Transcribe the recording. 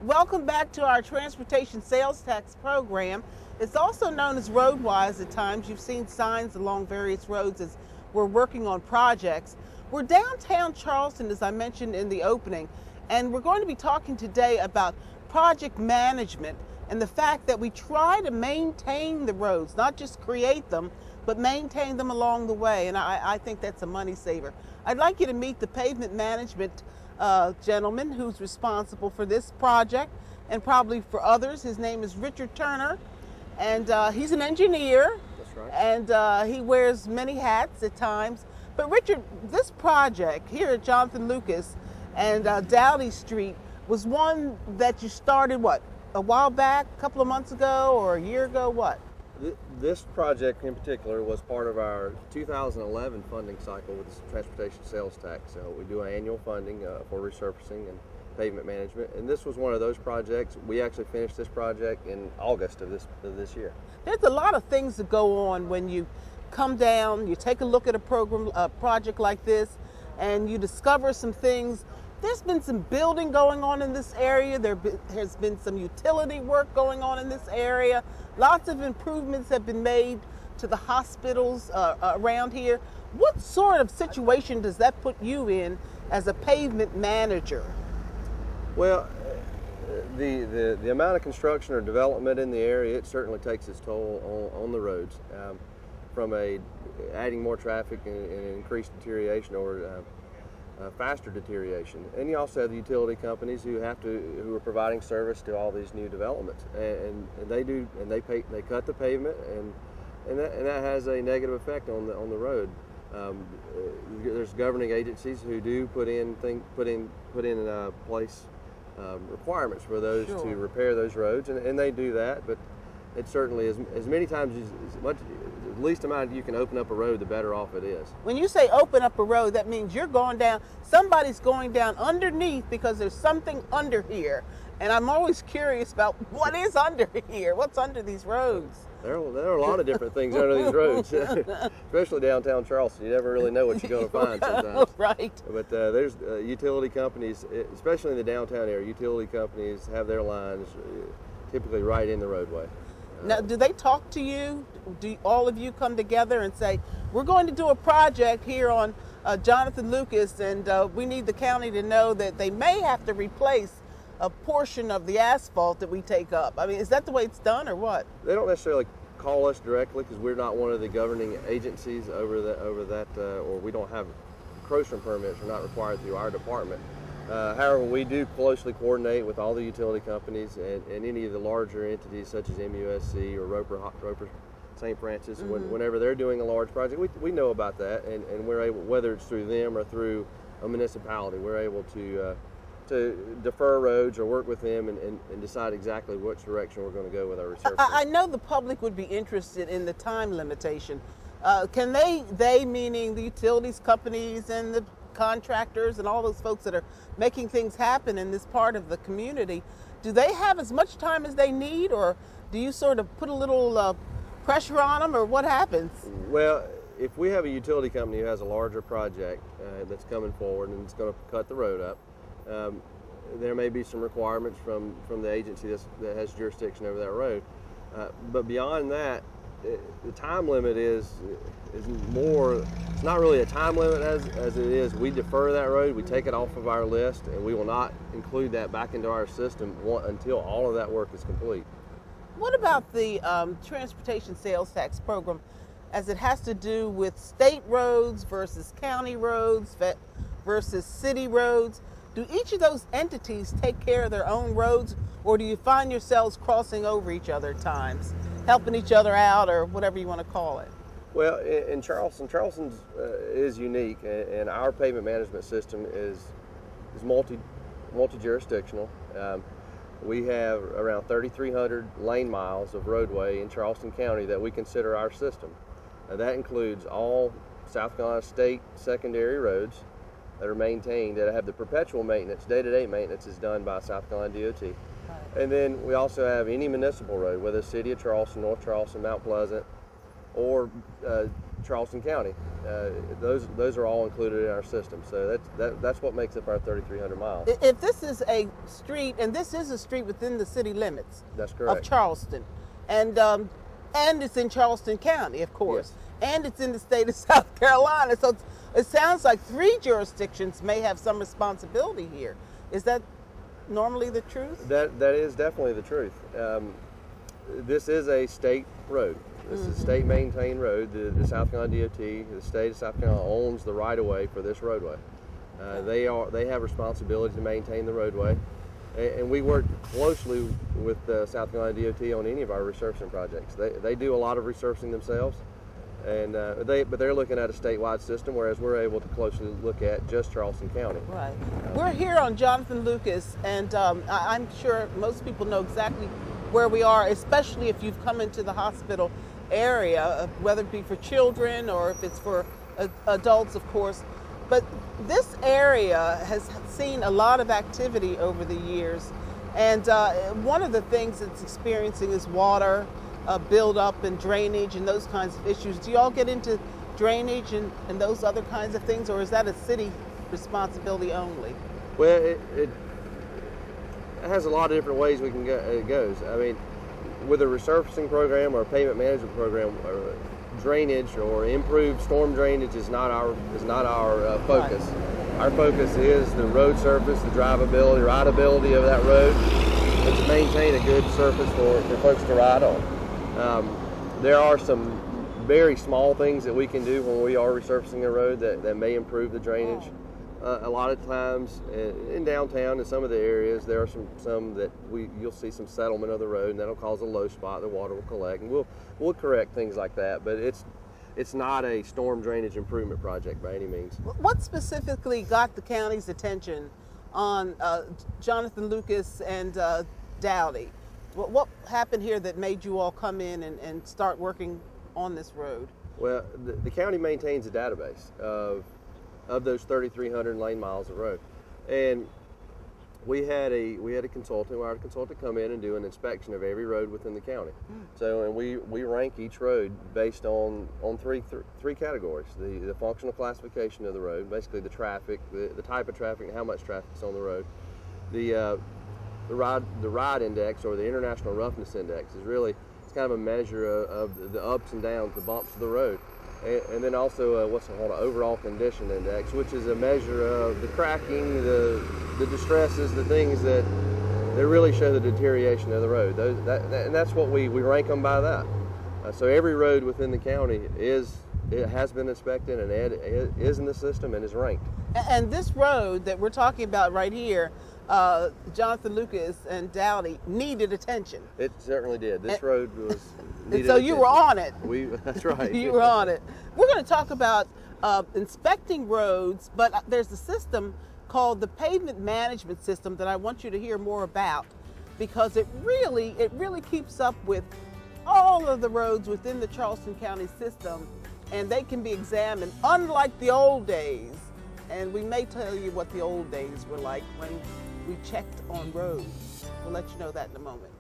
Welcome back to our transportation sales tax program. It's also known as RoadWise at times. You've seen signs along various roads as we're working on projects. We're downtown Charleston, as I mentioned in the opening, and we're going to be talking today about project management and the fact that we try to maintain the roads, not just create them, but maintain them along the way, and I think that's a money saver. I'd like you to meet the pavement management gentleman who's responsible for this project and probably for others. His name is Richard Turner, and he's an engineer. That's right. And he wears many hats at times. But Richard, this project here at Jonathan Lucas and Dowdy Street was one that you started, what, a while back, a couple of months ago or a year ago, what? This project in particular was part of our 2011 funding cycle with the transportation sales tax. So we do annual funding for resurfacing and pavement management, and this was one of those projects. We actually finished this project in August of this year. There's a lot of things that go on when you come down, you take a look at a project like this, and you discover some things. There's been some building going on in this area. There's been some utility work going on in this area. Lots of improvements have been made to the hospitals around here. What sort of situation does that put you in as a pavement manager? Well, the amount of construction or development in the area, it certainly takes its toll on the roads, from adding more traffic and increased deterioration or faster deterioration. And you also have the utility companies who are providing service to all these new developments, and they cut the pavement, and that has a negative effect on the road. There's governing agencies who do put in place requirements for those Sure. to repair those roads, and they do that, but it certainly is as many times the least amount you can open up a road, the better off it is. When you say open up a road, that means you're going down, somebody's going down underneath because there's something under here. And I'm always curious about what is under here, what's under these roads. There are a lot of different things under these roads, especially downtown Charleston. You never really know what you're going to find sometimes. Right. But there's utility companies, especially in the downtown area, utility companies have their lines typically right in the roadway. Now, do they talk to you? Do all of you come together and say, we're going to do a project here on Jonathan Lucas, and we need the county to know that they may have to replace a portion of the asphalt that we take up? I mean, is that the way it's done or what? They don't necessarily call us directly because we're not one of the governing agencies over that, or we don't have encroachment permits are not required through our department. However, we do closely coordinate with all the utility companies and any of the larger entities such as MUSC or Roper St. Francis. Mm-hmm. Whenever they're doing a large project, we know about that, and we're able, whether it's through them or through a municipality, we're able to defer roads or work with them and decide exactly which direction we're going to go with our research. I know the public would be interested in the time limitation. Can they meaning the utilities companies and the contractors and all those folks that are making things happen in this part of the community, do they have as much time as they need, or do you sort of put a little pressure on them, or what happens? Well, if we have a utility company who has a larger project that's coming forward and it's going to cut the road up, there may be some requirements from the agency that has jurisdiction over that road. But beyond that, the time limit is more, it's not really a time limit as it is, we defer that road, we take it off of our list, and we will not include that back into our system until all of that work is complete. What about the transportation sales tax program as it has to do with state roads versus county roads versus city roads? Do each of those entities take care of their own roads, or do you find yourselves crossing over each other at times, helping each other out, or whatever you want to call it? Well, in Charleston's is unique, and our pavement management system is multi-jurisdictional. We have around 3,300 lane miles of roadway in Charleston County that we consider our system. That includes all South Carolina state secondary roads that are maintained, that have the perpetual maintenance, day-to-day maintenance is done by South Carolina DOT. Right. And then we also have any municipal road, whether it's City of Charleston, North Charleston, Mount Pleasant, or Charleston County. Those are all included in our system. So that's what makes up our 3,300 miles. If this is a street, and this is a street within the city limits That's correct. of Charleston, and it's in Charleston County, of course, Yes. and it's in the state of South Carolina. So it sounds like 3 jurisdictions may have some responsibility here. Is that normally the truth? That is definitely the truth. This is a state road. This is a state maintained road. The South Carolina DOT, the state of South Carolina, owns the right of way for this roadway. They have responsibility to maintain the roadway, and we work closely with South Carolina DOT on any of our resurfacing projects. They do a lot of resurfacing themselves, and but they're looking at a statewide system, whereas we're able to closely look at just Charleston County. Right. We're here on Jonathan Lucas, and I'm sure most people know exactly where we are, especially if you've come into the hospital area, whether it be for children or if it's for adults, of course. But this area has seen a lot of activity over the years, and one of the things it's experiencing is water buildup and drainage and those kinds of issues. Do you all get into drainage and those other kinds of things, or is that a city responsibility only? Well, it has a lot of different ways we can go. It goes. I mean, with a resurfacing program or a pavement management program, drainage or improved storm drainage is not our focus. Right. Our focus is the road surface, the drivability, rideability of that road, and to maintain a good surface for folks to ride on. There are some very small things that we can do when we are resurfacing a road that may improve the drainage. A lot of times in downtown, in some of the areas, there are some that you'll see some settlement of the road, and that'll cause a low spot. The water will collect, and we'll correct things like that. But it's not a storm drainage improvement project by any means. What specifically got the county's attention on Jonathan Lucas and Dowdy? What happened here that made you all come in and start working on this road? Well, the county maintains a database of those 3,300 lane miles of road, and we had a consultant, our consultant, come in and do an inspection of every road within the county. So, and we rank each road based on three categories: the functional classification of the road, basically the traffic, the type of traffic, and how much traffic is on the road. The ride index, or the international roughness index, is really kind of a measure of the ups and downs, the bumps of the road. And then also what's called an overall condition index, which is a measure of the cracking, the distresses, the things that really show the deterioration of the road. And that's what we rank them by that. So every road within the county has been inspected and is in the system and is ranked. And this road that we're talking about right here, Jonathan Lucas and Dowdy, needed attention. It certainly did. This road was needed so attention. You were on it. That's right. You were on it. We're going to talk about inspecting roads, but there's a system called the pavement management system that I want you to hear more about, because it really keeps up with all of the roads within the Charleston County system, and they can be examined unlike the old days. And we may tell you what the old days were like when we checked on roads. We'll let you know that in a moment.